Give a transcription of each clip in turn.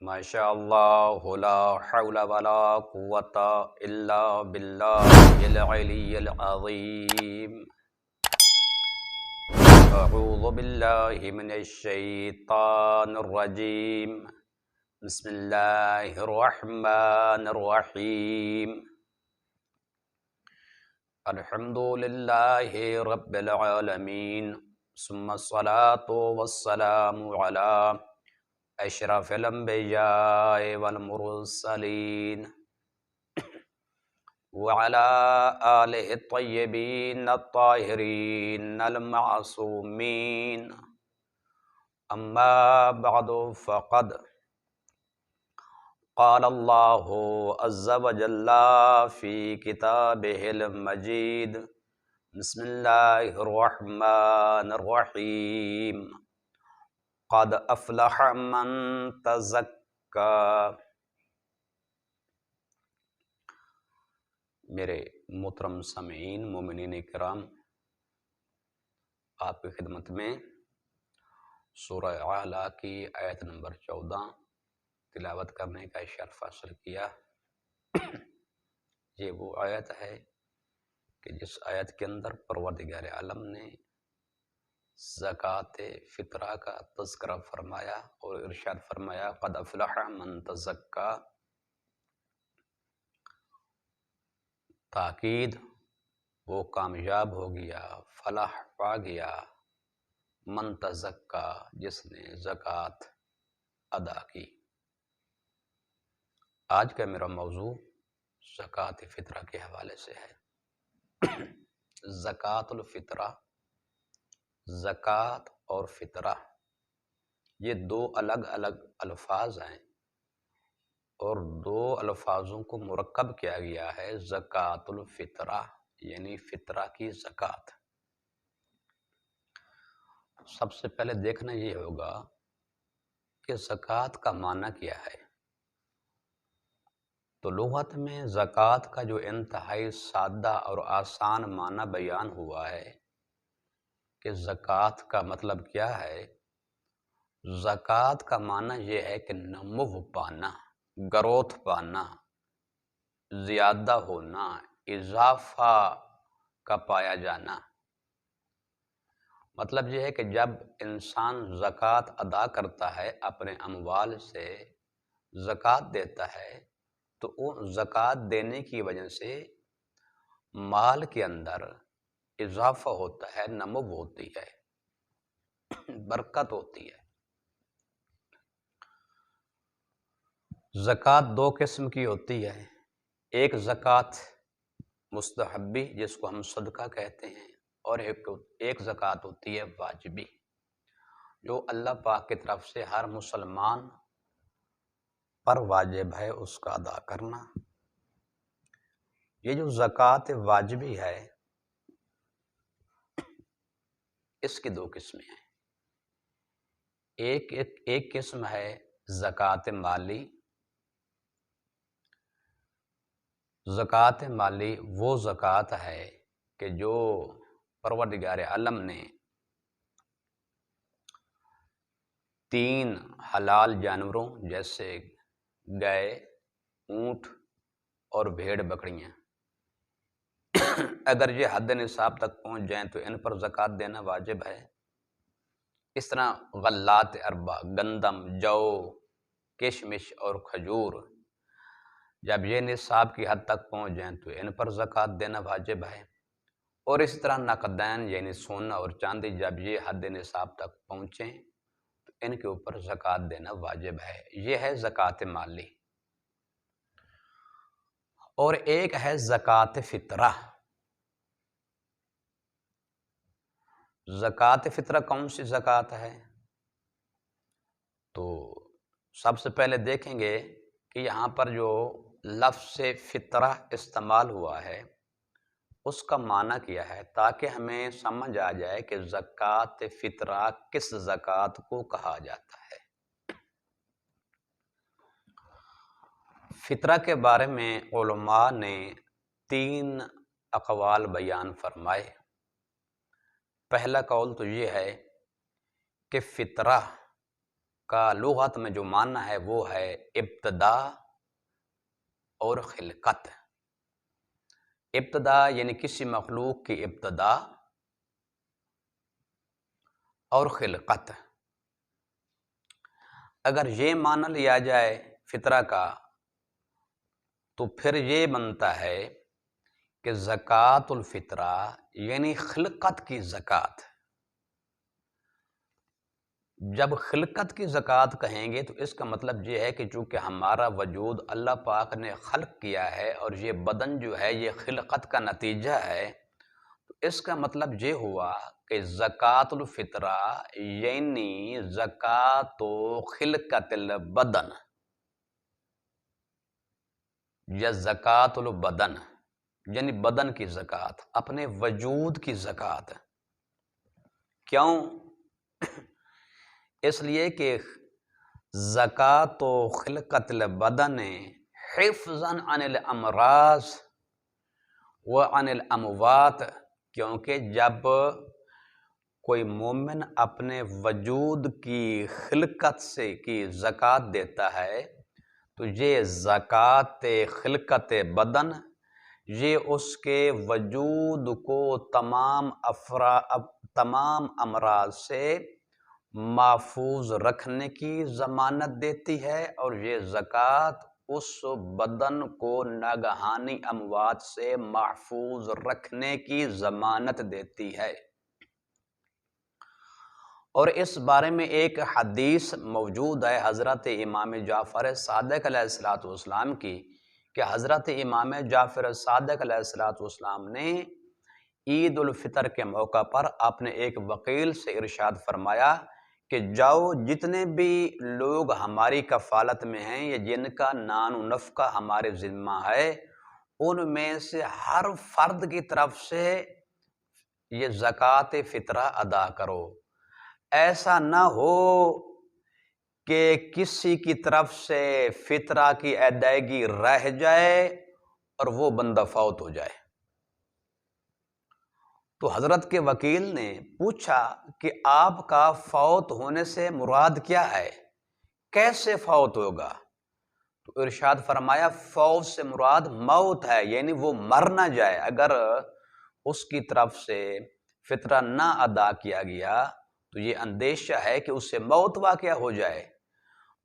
ماشاء اللہ لا حول ولا قوۃ الا باللہ العلی العظیم۔ اعوذ باللہ من الشیطان الرجیم۔ بسم اللہ الرحمن الرحیم۔ الحمد للہ رب العالمین، ثم الصلاة والسلام علی اشرف الانبیاء والمرسلین وعلى آلہ الطیبین الطاہرین المعصومین، اما بعد فقد قال اللہ عز وجل فی کتابہ المجید۔ بسم اللہ الرحمن الرحیم۔ قد افلح من تزکا۔ میرے محترم سامعین، مومنین کرام، آپ کی خدمت میں سورہ اعلیٰ کی آیت نمبر 14 تلاوت کرنے کا شرف حاصل کیا۔ یہ وہ آیت ہے کہ جس آیت کے اندر پروردگار عالم نے زکوٰۃ فطرہ کا تذکرہ فرمایا اور ارشاد فرمایا قد افلح من تزکا۔ تاکید وہ کامیاب ہو گیا، فلاح پا گیا، من تزکا، جس نے زکوٰۃ ادا کی۔ آج کا میرا موضوع زکوٰۃ فطرہ کے حوالے سے ہے۔ زکوٰۃ الفطرہ، زکوٰۃ اور فطرہ یہ دو الگ الگ الفاظ ہیں، اور دو الفاظوں کو مرکب کیا گیا ہے زکوٰۃ الفطرہ، یعنی فطرہ کی زکوٰۃ۔ سب سے پہلے دیکھنا یہ ہوگا کہ زکوٰۃ کا معنی کیا ہے۔ تو لغت میں زکوٰۃ کا جو انتہائی سادہ اور آسان معنی بیان ہوا ہے کہ زکوٰۃ کا مطلب کیا ہے۔ زکوٰۃ کا معنی یہ ہے کہ نمو پانا، گروتھ پانا، زیادہ ہونا، اضافہ کا پایا جانا۔ مطلب یہ ہے کہ جب انسان زکوٰۃ ادا کرتا ہے، اپنے اموال سے زکوٰۃ دیتا ہے، تو وہ زکوٰۃ دینے کی وجہ سے مال کے اندر اضافہ ہوتا ہے، نمو ہوتی ہے، برکت ہوتی ہے۔ زکوٰۃ دو قسم کی ہوتی ہے، ایک زکوٰۃ مستحبی جس کو ہم صدقہ کہتے ہیں، اور ایک زکوٰۃ ہوتی ہے واجبی، جو اللہ پاک کی طرف سے ہر مسلمان پر واجب ہے اس کا ادا کرنا۔ یہ جو زکوٰۃ واجبی ہے، اس کی دو قسمیں ہیں۔ ایک قسم ہے زکوٰۃ مالی۔ زکوٰۃ مالی وہ زکوٰۃ ہے کہ جو پروردگار عالم نے 3 حلال جانوروں جیسے گائے، اونٹ اور بھیڑ بکریاں، اگر یہ حد نصاب تک پہنچ جائیں تو ان پر زکوٰۃ دینا واجب ہے۔ اس طرح غلات اربع، گندم، جو، کشمش اور کھجور، جب یہ نصاب کی حد تک پہنچ جائیں تو ان پر زکوٰۃ دینا واجب ہے۔ اور اس طرح نقدین یعنی سونا اور چاندی جب یہ حد نصاب تک پہنچیں تو ان کے اوپر زکوٰۃ دینا واجب ہے۔ یہ ہے زکوٰۃ مالی۔ اور ایک ہے زکوٰۃ فطرہ۔ زکوٰۃ فطرہ کون سی زکوٰۃ ہے؟ تو سب سے پہلے دیکھیں گے کہ یہاں پر جو لفظ فطرہ استعمال ہوا ہے اس کا معنی کیا ہے، تاکہ ہمیں سمجھ آ جائے کہ زکوٰۃ فطرہ کس زکوٰۃ کو کہا جاتا ہے۔ فطرہ کے بارے میں علماء نے 3 اقوال بیان فرمائے۔ پہلا قول تو یہ ہے کہ فطرہ کا لغت میں جو معنی ہے وہ ہے ابتدا اور خلقت۔ ابتدا یعنی کسی مخلوق کی ابتدا، اور خلقت۔ اگر یہ مان لیا جائے فطرہ کا تو پھر یہ بنتا ہے کہ زکوٰۃ الفطرہ یعنی خلقت کی زکوٰۃ۔ جب خلقت کی زکوٰۃ کہیں گے تو اس کا مطلب یہ ہے کہ چونکہ ہمارا وجود اللہ پاک نے خلق کیا ہے اور یہ بدن جو ہے یہ خلقت کا نتیجہ ہے، تو اس کا مطلب یہ ہوا کہ زکوٰۃ الفطرہ یعنی زکوٰۃ خلقت البدن یا زکوٰۃ البدن یعنی بدن کی زکوٰۃ، اپنے وجود کی زکوٰۃ۔ کیوں؟ اس لیے کہ زکوٰۃ خلقت البدن حفظاً عن الامراض وعن الاموات، کیونکہ جب کوئی مومن اپنے وجود کی خلقت سے کی زکوٰۃ دیتا ہے تو یہ زکوٰۃ خلقت بدن یہ اس کے وجود کو تمام امراض سے محفوظ رکھنے کی ضمانت دیتی ہے، اور یہ زکوٰۃ اس بدن کو ناگہانی اموات سے محفوظ رکھنے کی ضمانت دیتی ہے۔ اور اس بارے میں ایک حدیث موجود ہے حضرت امام جعفر صادق علیہ السلام کی، کہ حضرت امام جعفر صادق علیہ السلام نے عید الفطر کے موقع پر اپنے ایک وکیل سے ارشاد فرمایا کہ جاؤ جتنے بھی لوگ ہماری کفالت میں ہیں یا جن کا نان و نفقہ ہمارے ذمہ ہے، ان میں سے ہر فرد کی طرف سے یہ زکوٰۃ فطرہ ادا کرو۔ ایسا نہ ہو کہ کسی کی طرف سے فطرہ کی ادائیگی رہ جائے اور وہ بندہ فوت ہو جائے۔ تو حضرت کے وکیل نے پوچھا کہ آپ کا فوت ہونے سے مراد کیا ہے؟ کیسے فوت ہوگا؟ تو ارشاد فرمایا فوت سے مراد موت ہے، یعنی وہ مر نہ جائے۔ اگر اس کی طرف سے فطرہ نہ ادا کیا گیا تو یہ اندیشہ ہے کہ اس سے موت واقع ہو جائے۔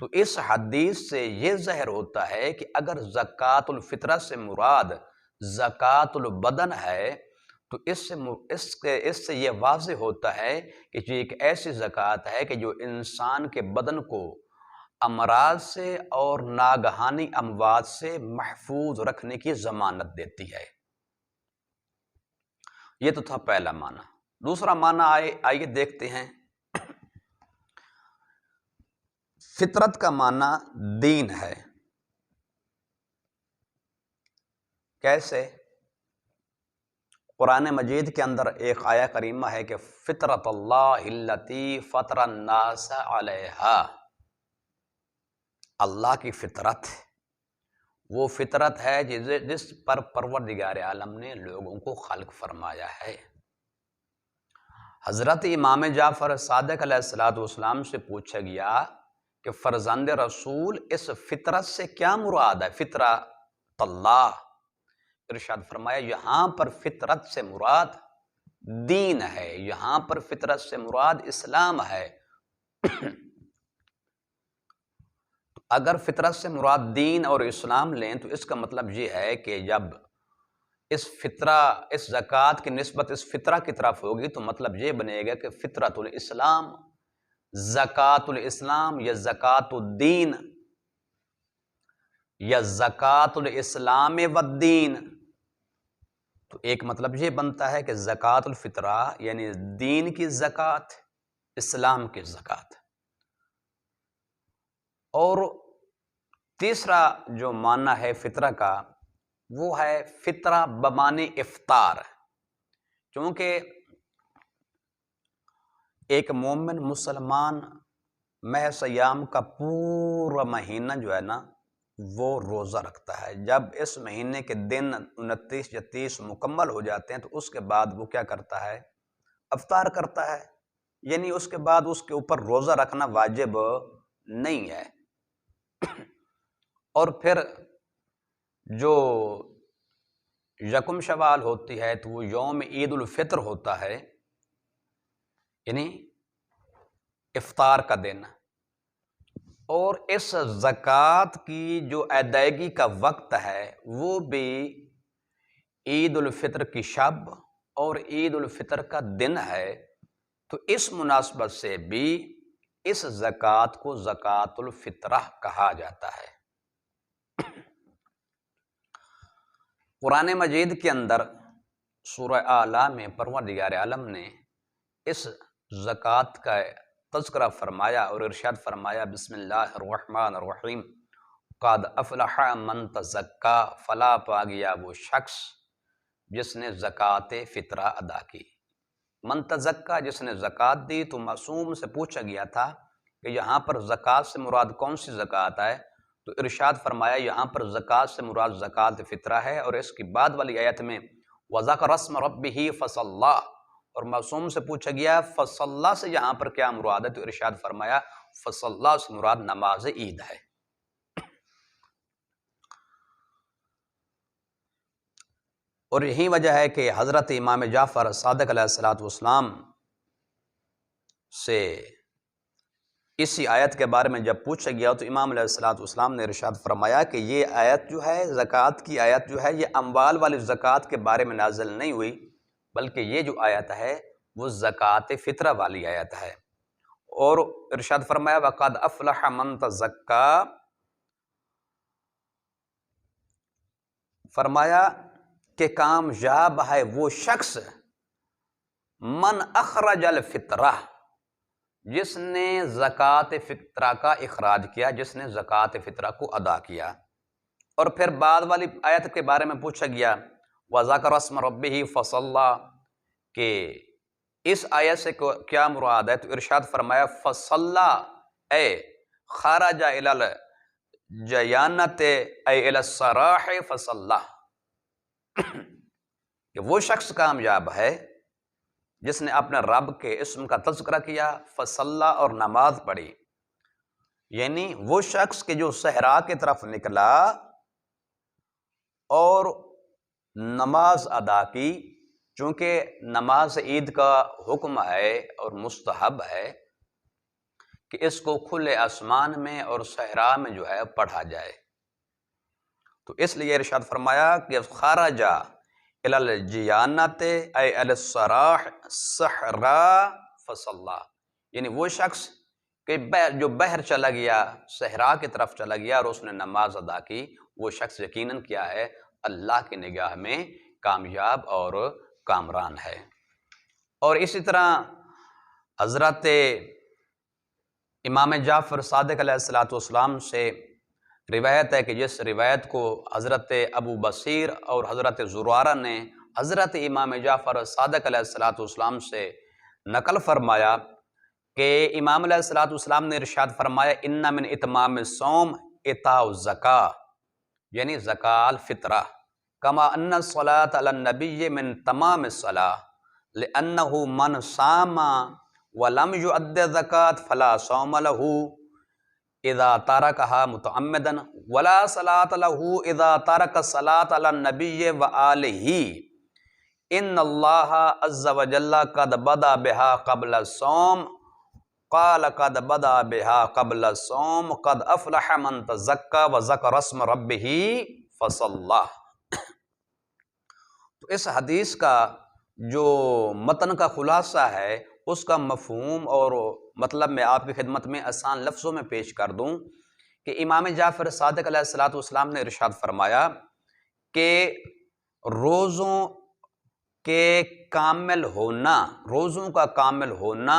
تو اس حدیث سے یہ ظاہر ہوتا ہے کہ اگر زکوٰۃ الفطرہ سے مراد زکوٰۃ البدن ہے تو اس سے یہ واضح ہوتا ہے کہ یہ ایک ایسی زکوٰۃ ہے کہ جو انسان کے بدن کو امراض سے اور ناگہانی اموات سے محفوظ رکھنے کی ضمانت دیتی ہے۔ یہ تو تھا پہلا معنی۔ دوسرا معنی آئیے دیکھتے ہیں۔ فطرت کا معنی دین ہے۔ کیسے؟ قرآن مجید کے اندر ایک آیہ کریمہ ہے کہ فطرت اللہ التی فطر الناس علیہا، اللہ کی فطرت وہ فطرت ہے جس پر پروردگار عالم نے لوگوں کو خلق فرمایا ہے۔ حضرت امام جعفر صادق علیہ السلام سے پوچھا گیا کہ فرزند رسول اس فطرت سے کیا مراد ہے؟ فطرت اللہ۔ ارشاد فرمایا یہاں پر فطرت سے مراد دین ہے، یہاں پر فطرت سے مراد اسلام ہے۔ اگر فطرت سے مراد دین اور اسلام لیں تو اس کا مطلب یہ ہے کہ جب اس زکوٰۃ کی نسبت اس فطرہ کی طرف ہوگی تو مطلب یہ بنے گا کہ فطرت الاسلام، زکوٰۃ الاسلام یا زکوٰۃ الدین یا زکوٰۃ الاسلام والدین۔ تو ایک مطلب یہ بنتا ہے کہ زکوٰۃ الفطرہ یعنی دین کی زکوٰۃ، اسلام کی زکوٰۃ۔ اور تیسرا جو معنی ہے فطرہ کا وہ ہے فطرہ بمعنی افطار، چونکہ ایک مومن مسلمان محض ایام کا پورا مہینہ جو ہے نا وہ روزہ رکھتا ہے۔ جب اس مہینے کے دن 29 یا 30 مکمل ہو جاتے ہیں تو اس کے بعد وہ کیا کرتا ہے؟ افطار کرتا ہے، یعنی اس کے بعد اس کے اوپر روزہ رکھنا واجب نہیں ہے۔ اور پھر جو یکم شوال ہوتی ہے تو وہ یوم عید الفطر ہوتا ہے، یعنی افطار کا دن، اور اس زکوٰۃ کی جو ادائیگی کا وقت ہے وہ بھی عید الفطر کی شب اور عید الفطر کا دن ہے، تو اس مناسبت سے بھی اس زکوٰۃ کو زکوٰۃ الفطرہ کہا جاتا ہے۔ قرآن مجید کے اندر سورہ اعلیٰ میں پروردگار عالم نے اس زکوٰۃ کا تذکرہ فرمایا اور ارشاد فرمایا، بسم اللہ الرحمن الرحیم، قد افلح من تزکا، فلاح پا گیا وہ شخص جس نے زکوٰۃ فطرہ ادا کی۔ من تزکا، جس نے زکوٰۃ دی، تو معصوم سے پوچھا گیا تھا کہ یہاں پر زکوٰۃ سے مراد کون سی زکوٰۃ ہے؟ تو ارشاد فرمایا یہاں پر زکوٰۃ سے مراد زکوٰۃ فطرہ ہے، اور اس کی بعد والی آیت میں وَذَكَرَ اسْمَ رَبِّهِ فَصَلَّىٰ، اور معصوم سے پوچھا گیا فصلہ سے یہاں پر کیا مراد ہے؟ تو ارشاد فرمایا فصلہ سے مراد نماز عید ہے۔ اور یہی وجہ ہے کہ حضرت امام جعفر صادق علیہ السلام سے اسی آیت کے بارے میں جب پوچھا گیا تو امام علیہ السلام نے ارشاد فرمایا کہ یہ آیت جو ہے، زکوٰۃ کی آیت جو ہے، یہ اموال والی زکوٰۃ کے بارے میں نازل نہیں ہوئی، بلکہ یہ جو آیت ہے وہ زکوٰۃ فطرہ والی آیت ہے۔ اور ارشاد فرمایا وَقَدْ أَفْلَحَ مَن تَزَكَّىٰ، فرمایا کہ کامیاب ہے وہ شخص من اخرج الفطرہ، جس نے زکوٰۃ فطرہ کا اخراج کیا، جس نے زکوٰۃ فطرہ کو ادا کیا۔ اور پھر بعد والی آیت کے بارے میں پوچھا گیا وَذَكَرَ اسْمَ رَبِّهِ فَصَلَّىٰ، کہ اس آیت سے کیا مراد ہے؟ تو ارشاد فرمایا فَصَلَّىٰ اے خرج إِلَى الْجَيَانَةِ اے إِلَى الصَّرَاحِ فَصَلَّىٰ، کہ وہ شخص کامیاب ہے جس نے اپنے رب کے اسم کا تذکرہ کیا، فصلہ، اور نماز پڑھی، یعنی وہ شخص کہ جو صحرا کی طرف نکلا اور نماز ادا کی، چونکہ نماز عید کا حکم ہے اور مستحب ہے کہ اس کو کھلے آسمان میں اور صحرا میں جو ہے پڑھا جائے، تو اس لیے ارشاد فرمایا کہ خرجا الی الجیانۃ اے الی الصراح صحرا فصلى، یعنی وہ شخص کہ جو بحر چلا گیا، صحرا کی طرف چلا گیا اور اس نے نماز ادا کی، وہ شخص یقیناً کیا ہے؟ اللہ کی نگاہ میں کامیاب اور کامران ہے۔ اور اسی طرح حضرت امام جعفر صادق علیہ السلام سے روایت ہے کہ جس روایت کو حضرت ابو بصیر اور حضرت زرارہ نے حضرت امام جعفر صادق علیہ السلام سے نقل فرمایا کہ امام علیہ السلام نے ارشاد فرمایا ان من اتمام الصوم اعطاء الزکاۃ، یعنی زکاۃ الفطرہ، کما ان الصلاۃ علی النبی من تمام الصلاۃ، لأنه من صام ولم يؤد الزکاۃ فلا صوم له اذا ترکها متعمدا ولا صلاۃ له اذا ترک الصلاۃ علی النبی وآلہ، ان اللہ عز وجل قد بدا بها قبل الصوم، قال قد بدا بها قبل الصوم، قد افلح من تزکا وذکر اسم ربہ فصلی۔ تو اس حدیث کا جو متن کا خلاصہ ہے، اس کا مفہوم اور مطلب میں آپ کی خدمت میں آسان لفظوں میں پیش کر دوں کہ امام جعفر صادق علیہ السلام نے ارشاد فرمایا کہ روزوں کے کامل ہونا، روزوں کا کامل ہونا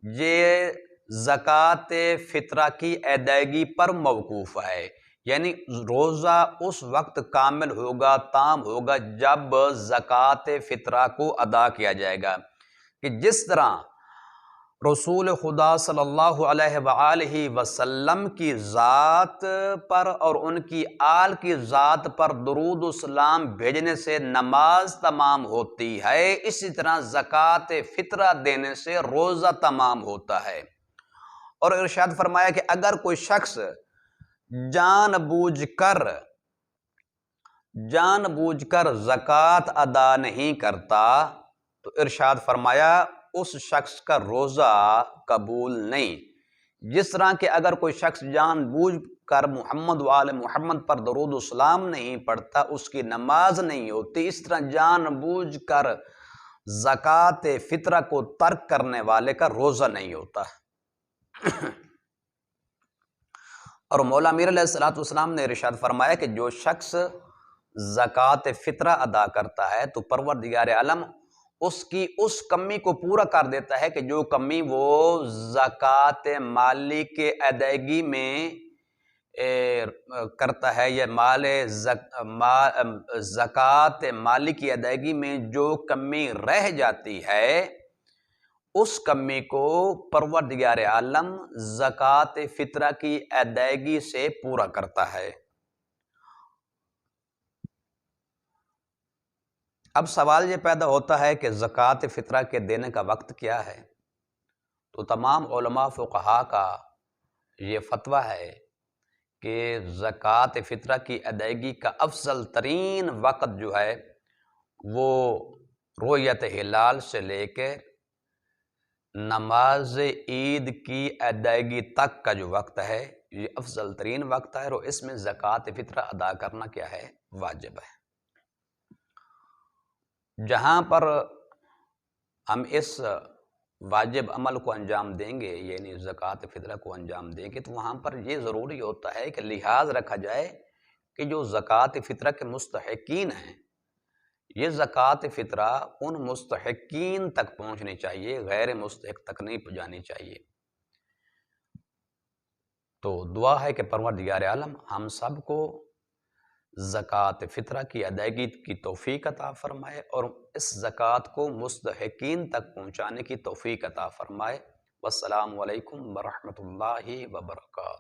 یہ زکوٰۃ فطرہ کی ادائیگی پر موقوف ہے، یعنی روزہ اس وقت کامل ہوگا، تام ہوگا جب زکوٰۃ فطرہ کو ادا کیا جائے گا، کہ جس طرح رسول خدا صلی اللہ علیہ وآلہ وسلم کی ذات پر اور ان کی آل کی ذات پر درود و سلام بھیجنے سے نماز تمام ہوتی ہے، اسی طرح زکوٰۃ فطرہ دینے سے روزہ تمام ہوتا ہے۔ اور ارشاد فرمایا کہ اگر کوئی شخص جان بوجھ کر زکوٰۃ ادا نہیں کرتا تو ارشاد فرمایا اس شخص کا روزہ قبول نہیں۔ جس طرح کہ اگر کوئی شخص جان بوجھ کر محمد وآل محمد پر درود و سلام نہیں پڑھتا اس کی نماز نہیں ہوتی، اس طرح جان بوجھ کر زکوٰۃ فطرہ کو ترک کرنے والے کا روزہ نہیں ہوتا۔ اور مولا امیر علیہ الصلوۃ والسلام نے ارشاد فرمایا کہ جو شخص زکوٰۃ فطرہ ادا کرتا ہے تو پروردگار عالم اس کی اس کمی کو پورا کر دیتا ہے کہ جو کمی وہ زکوٰۃ مالی کے ادائیگی میں کرتا ہے، یا زکوٰۃ مالی کی ادائیگی میں جو کمی رہ جاتی ہے اس کمی کو پروردگار عالم زکوٰۃ فطرہ کی ادائیگی سے پورا کرتا ہے۔ اب سوال یہ پیدا ہوتا ہے کہ زکوٰۃ فطرہ کے دینے کا وقت کیا ہے؟ تو تمام علماء فقہا کا یہ فتویٰ ہے کہ زکوٰۃ فطرہ کی ادائیگی کا افضل ترین وقت جو ہے وہ رؤیت ہلال سے لے کے نماز عید کی ادائیگی تک کا جو وقت ہے یہ افضل ترین وقت ہے، اور اس میں زکوٰۃ فطرہ ادا کرنا کیا ہے؟ واجب ہے۔ جہاں پر ہم اس واجب عمل کو انجام دیں گے، یعنی زکوٰۃ فطرہ کو انجام دیں گے، تو وہاں پر یہ ضروری ہوتا ہے کہ لحاظ رکھا جائے کہ جو زکوٰۃ فطرہ کے مستحقین ہیں یہ زکوٰۃ فطرہ ان مستحقین تک پہنچنی چاہیے، غیر مستحق تک نہیں پہنچانی چاہیے۔ تو دعا ہے کہ پروردگار عالم ہم سب کو زکوٰۃ فطرہ کی ادائیگی کی توفیق عطا فرمائے اور اس زکوٰۃ کو مستحقین تک پہنچانے کی توفیق عطا فرمائے۔ والسلام علیکم ورحمۃ اللہ وبرکاتہ۔